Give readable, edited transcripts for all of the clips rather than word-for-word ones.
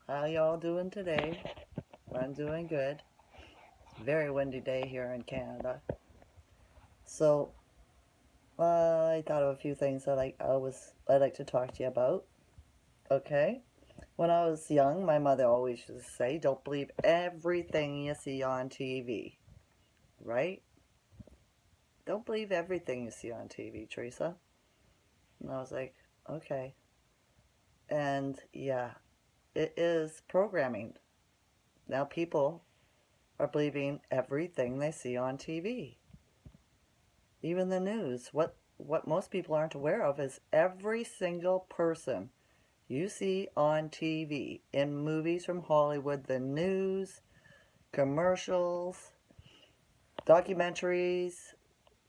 How y'all doing today? I'm doing good. Very windy day here in Canada. So, I thought of a few things that I'd like to talk to you about. Okay? When I was young, my mother always used to say, "Don't believe everything you see on TV." Right? Don't believe everything you see on TV, Teresa. And I was like, okay. And yeah, it is programming. Now people are believing everything they see on TV. Even the news. What most people aren't aware of is every single person you see on TV, in movies from Hollywood, the news, commercials, documentaries,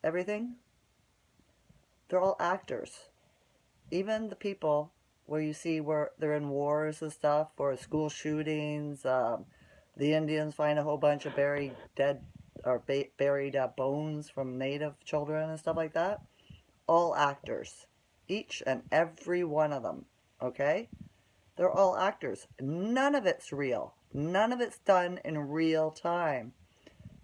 everything, they're all actors. Even the people where you see where they're in wars and stuff, or school shootings, the Indians find a whole bunch of buried dead or buried bones from native children and stuff like that. All actors. Each and every one of them. Okay? They're all actors. None of it's real. None of it's done in real time.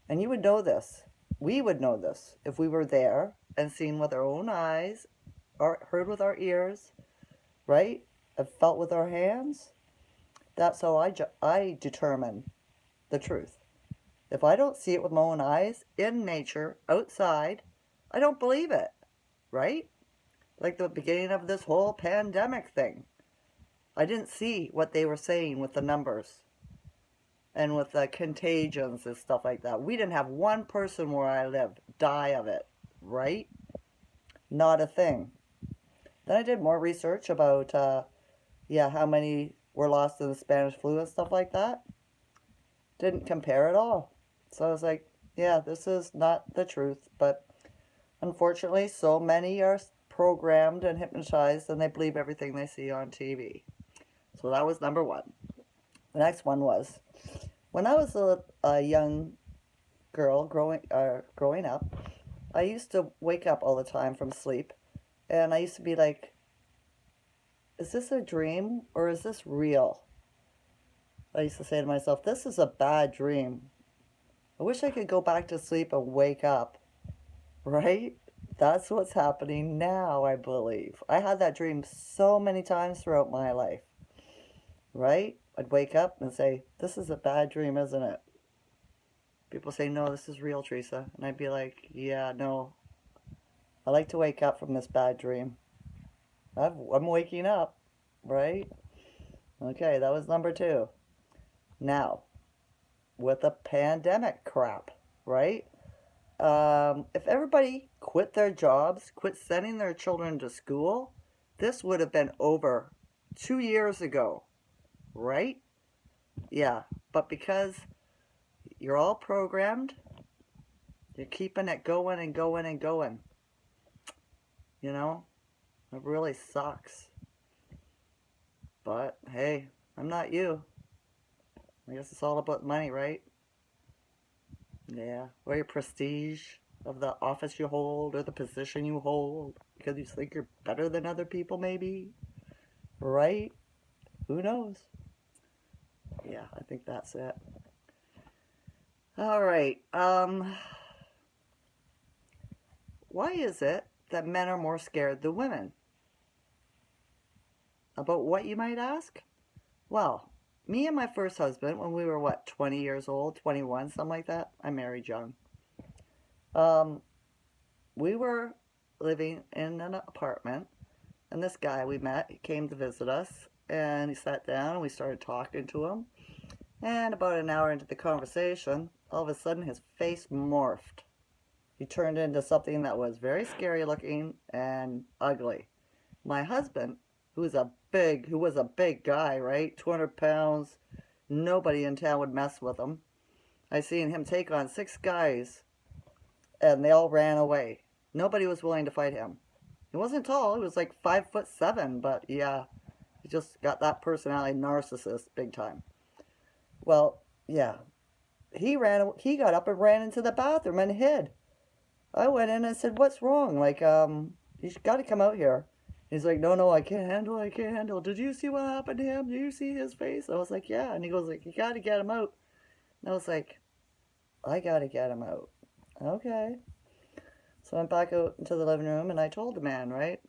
And you would know this. We would know this if we were there and seen with our own eyes, or heard with our ears, right? And felt with our hands. That's how I determine the truth. If I don't see it with my own eyes, in nature, outside, I don't believe it, right? Like the beginning of this whole pandemic thing. I didn't see what they were saying with the numbers and with the contagions and stuff like that. We didn't have one person where I live die of it, right? Not a thing. Then I did more research about, how many were lost in the Spanish flu and stuff like that. Didn't compare at all. So I was like, yeah, this is not the truth. But unfortunately, so many are programmed and hypnotized and they believe everything they see on TV. So that was number one. The next one was when I was a young girl growing up, I used to wake up all the time from sleep, and I used to be like, "Is this a dream or is this real?" I used to say to myself, "This is a bad dream. I wish I could go back to sleep and wake up." Right? That's what's happening now, I believe. I had that dream so many times throughout my life. Right? I'd wake up and say, "This is a bad dream, isn't it?" People say, "No, this is real, Teresa." And I'd be like, "Yeah, no. I like to wake up from this bad dream. I'm waking up." Right? Okay, that was number two. Now, with the pandemic crap, right? If everybody quit their jobs, quit sending their children to school, this would have been over 2 years ago, right? Yeah, but because you're all programmed, you're keeping it going and going and going. You know, it really sucks. But hey, I'm not you. I guess it's all about money, right? Yeah, or your prestige of the office you hold or the position you hold because you think you're better than other people, maybe, right? Who knows? Yeah, I think that's it. All right. Why is it that men are more scared than women? About what, you might ask? Well, me and my first husband, when we were what, 20 years old, 21, something like that. I married young. Um, we were living in an apartment, and this guy we met, he came to visit us, and he sat down and we started talking to him. And about an hour into the conversation, all of a sudden his face morphed. He turned into something that was very scary looking and ugly. My husband, who was a big guy, right? 200 pounds. Nobody in town would mess with him. I seen him take on 6 guys, and they all ran away. Nobody was willing to fight him. He wasn't tall. He was like 5'7", but yeah, he just got that personality, narcissist, big time. Well, yeah, he got up and ran into the bathroom and hid. I went in and said, "What's wrong? Like, you got to come out here." He's like, no, I can't handle it. I can't handle it. Did you see what happened to him? Did you see his face? I was like, yeah. And he goes like, you got to get him out. And I was like, I got to get him out. Okay. So I went back out into the living room and I told the man, right?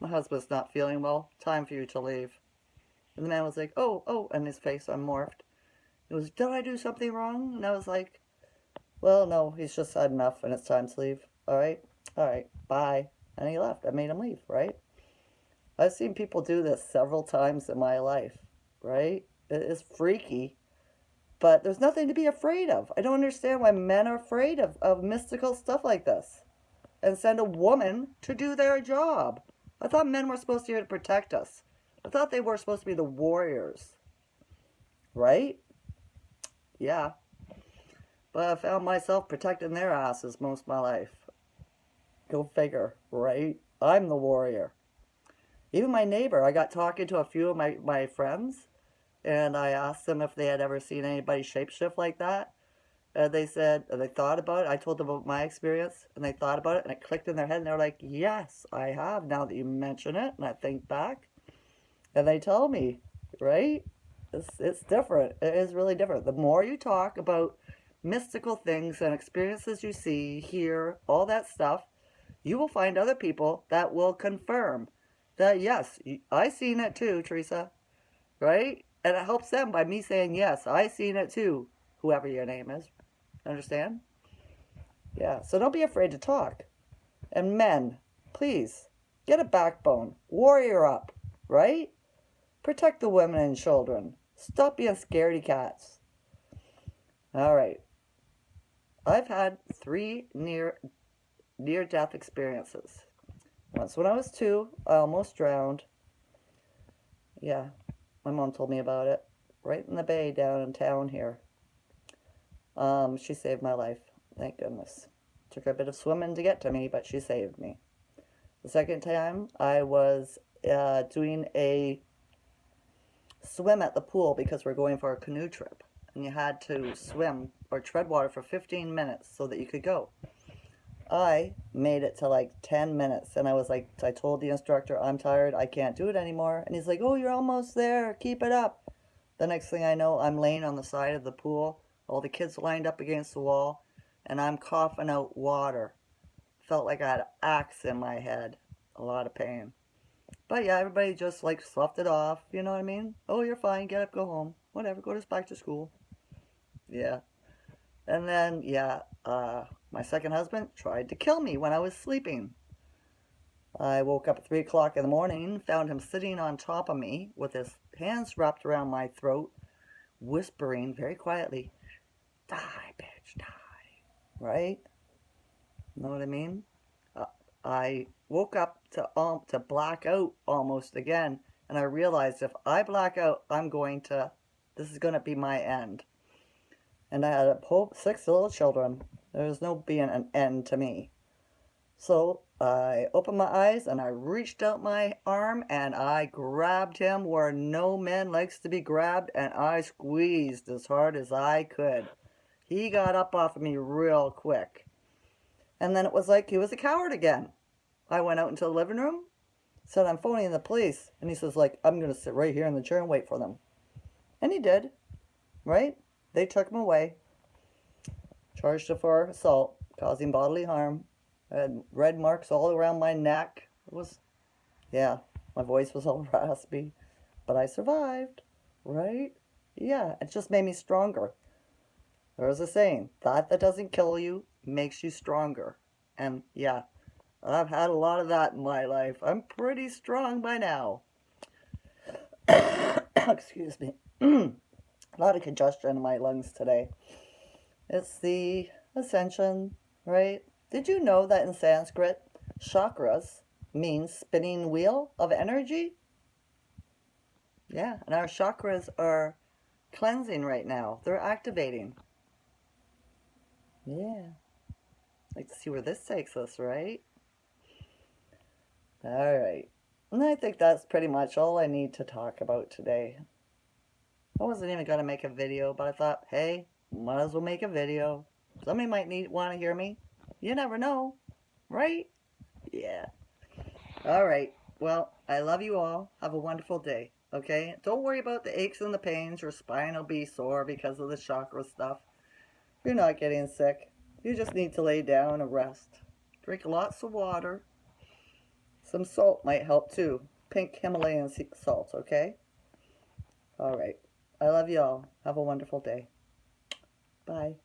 My husband's not feeling well. Time for you to leave. And the man was like, oh, and his face unmorphed. He was, did I do something wrong? And I was like, well, no, he's just had enough and it's time to leave. All right, bye. And he left. I made him leave, right? I've seen people do this several times in my life, right? It is freaky, but there's nothing to be afraid of. I don't understand why men are afraid of mystical stuff like this and send a woman to do their job. I thought men were supposed to be here to protect us. I thought they were supposed to be the warriors, right? Yeah. But I found myself protecting their asses most of my life. Go figure, right? I'm the warrior. Even my neighbor, I got talking to a few of my friends, and I asked them if they had ever seen anybody shapeshift like that. And they said, they thought about it. I told them about my experience, and they thought about it, and it clicked in their head, and they're like, yes, I have, now that you mention it, and I think back. And they tell me, right? It's different. It is really different. The more you talk about mystical things and experiences you see, hear, all that stuff, you will find other people that will confirm that, yes, I seen it too, Teresa, right? And it helps them by me saying, yes, I seen it too, whoever your name is. Understand? Yeah, so don't be afraid to talk. And men, please, get a backbone. Warrior up, right? Protect the women and children. Stop being scaredy cats. All right. I've had 3 near-death experiences. Once when I was 2, I almost drowned. Yeah, my mom told me about it. Right in the bay down in town here. She saved my life. Thank goodness. Took her a bit of swimming to get to me, but she saved me. The second time, I was doing a swim at the pool because we're going for a canoe trip. And you had to swim or tread water for 15 minutes so that you could go. I made it to like 10 minutes and I was like, I told the instructor, I'm tired, I can't do it anymore. And he's like, oh, you're almost there, keep it up. The next thing I know, I'm laying on the side of the pool, all the kids lined up against the wall, and I'm coughing out water. Felt like I had an axe in my head. A lot of pain. But yeah, everybody just like sloughed it off, you know what I mean? Oh, you're fine, get up, go home. Whatever, go back to school. Yeah. And then, yeah, my second husband tried to kill me when I was sleeping. I woke up at 3 o'clock in the morning, found him sitting on top of me with his hands wrapped around my throat, whispering very quietly, die, bitch, die. Right? Know what I mean? I woke up to black out almost again, and I realized if I black out, this is going to be my end. And I had 6 little children. There was no being an end to me. So I opened my eyes and I reached out my arm and I grabbed him where no man likes to be grabbed, and I squeezed as hard as I could. He got up off of me real quick. And then it was like he was a coward again. I went out into the living room, said I'm phoning the police, and he says like, I'm going to sit right here in the chair and wait for them. And he did, right? They took him away, charged him for assault, causing bodily harm. I had red marks all around my neck. It was, yeah, my voice was all raspy, but I survived, right? Yeah, it just made me stronger. There's a saying, that doesn't kill you makes you stronger. And yeah, I've had a lot of that in my life. I'm pretty strong by now. Excuse me. A lot of congestion in my lungs today. It's the ascension, right? Did you know that in Sanskrit, chakras means spinning wheel of energy? Yeah, and our chakras are cleansing right now. They're activating. Yeah. Like to see where this takes us, right? All right. And I think that's pretty much all I need to talk about today. I wasn't even going to make a video, but I thought, hey, might as well make a video. Somebody might want to hear me. You never know, right? Yeah. All right. Well, I love you all. Have a wonderful day. Okay? Don't worry about the aches and the pains. Your spine will be sore because of the chakra stuff. You're not getting sick. You just need to lay down and rest. Drink lots of water. Some salt might help too. Pink Himalayan sea salt, okay? All right. I love you all. Have a wonderful day. Bye.